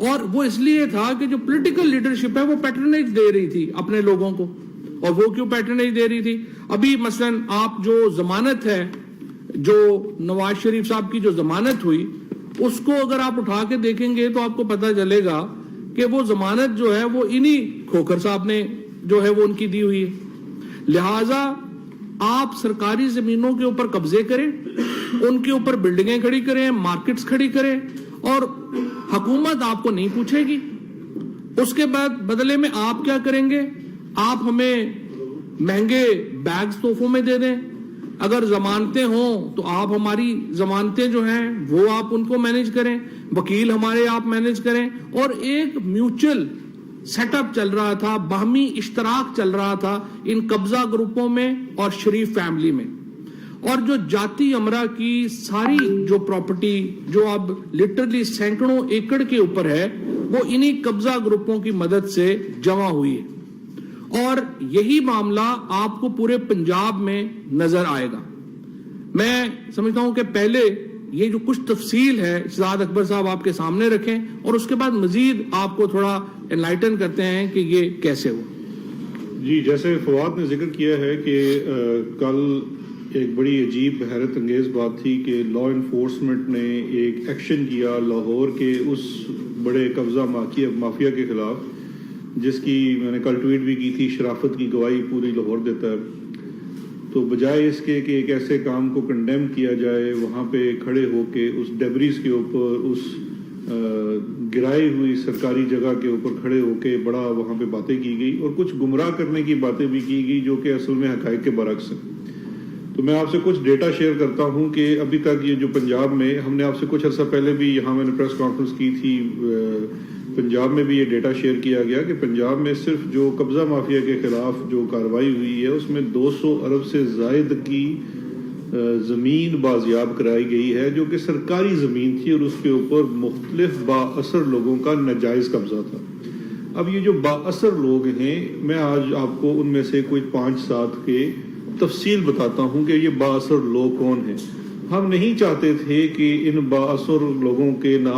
اور وہ اس لیے تھا کہ جو پولیٹیکل لیڈرشپ ہے وہ پیٹرنیج دے رہی تھی اپنے لوگوں کو. اور وہ کیوں پیٹرنیج دے رہی تھی؟ ابھی مثلا آپ جو ضمانت ہے، جو نواز شریف صاحب کی جو ضمانت ہوئی، اس کو اگر آپ اٹھا کے دیکھیں گے تو آپ کو پتہ چلے گا کہ وہ ضمانت جو ہے وہ انہی کھوکھر صاحب نے جو ہے وہ ان کی دی ہوئی ہے. لہٰذا آپ سرکاری زمینوں کے اوپر قبضے کریں، ان کے اوپر بلڈنگیں کھڑی کریں، مارکیٹس کھڑی کریں، اور حکومت آپ کو نہیں پوچھے گی. اس کے بعد بدلے میں آپ کیا کریں گے؟ آپ ہمیں مہنگے بیگز تحفوں میں دے دیں. اگر ضمانتیں ہوں تو آپ ہماری ضمانتیں جو ہیں وہ آپ ان کو مینیج کریں، وکیل ہمارے آپ مینیج کریں. اور ایک میوچل سیٹ اپ چل رہا تھا، باہمی اشتراک چل رہا تھا ان قبضہ گروپوں میں اور شریف فیملی میں. اور جو جاتی امرا کی ساری جو پراپرٹی جو اب لٹرلی سینکڑوں ایکڑ کے اوپر ہے، وہ انہی قبضہ گروپوں کی مدد سے جمع ہوئی ہے. اور یہی معاملہ آپ کو پورے پنجاب میں نظر آئے گا. میں سمجھتا ہوں کہ پہلے یہ جو کچھ تفصیل ہے شہزاد اکبر صاحب آپ کے سامنے رکھیں، اور اس کے بعد مزید آپ کو تھوڑا انلائٹن کرتے ہیں کہ یہ کیسے ہو. جی، جیسے فواد نے ذکر کیا ہے کہ کل ایک بڑی عجیب حیرت انگیز بات تھی کہ لا انفورسمنٹ نے ایک ایکشن کیا لاہور کے اس بڑے قبضہ مافیا کے خلاف، جس کی میں نے کل ٹویٹ بھی کی تھی. شرافت کی گواہی پوری لاہور دیتا ہے. تو بجائے اس کے کہ ایک ایسے کام کو کنڈیم کیا جائے، وہاں پہ کھڑے ہو کے اس ڈیبریز کے اوپر، اس گرائی ہوئی سرکاری جگہ کے اوپر کھڑے ہو کے بڑا وہاں پہ باتیں کی گئی، اور کچھ گمراہ کرنے کی باتیں بھی کی گئی جو کہ اصل میں حقائق کے برعکس ہیں. تو میں آپ سے کچھ ڈیٹا شیئر کرتا ہوں کہ ابھی تک یہ جو پنجاب میں، ہم نے آپ سے کچھ عرصہ پہلے بھی یہاں میں نے پریس کانفرنس کی تھی، پنجاب میں بھی یہ ڈیٹا شیئر کیا گیا کہ پنجاب میں صرف جو قبضہ مافیا کے خلاف جو کارروائی ہوئی ہے اس میں 200 ارب سے زائد کی زمین بازیاب کرائی گئی ہے، جو کہ سرکاری زمین تھی اور اس کے اوپر مختلف با اثر لوگوں کا ناجائز قبضہ تھا. اب یہ جو با اثر لوگ ہیں، میں آج آپ کو ان میں سے کوئی 5-7 کے تفصیل بتاتا ہوں کہ یہ با اثر لوگ کون ہیں. ہم نہیں چاہتے تھے کہ ان با اثر لوگوں کے نام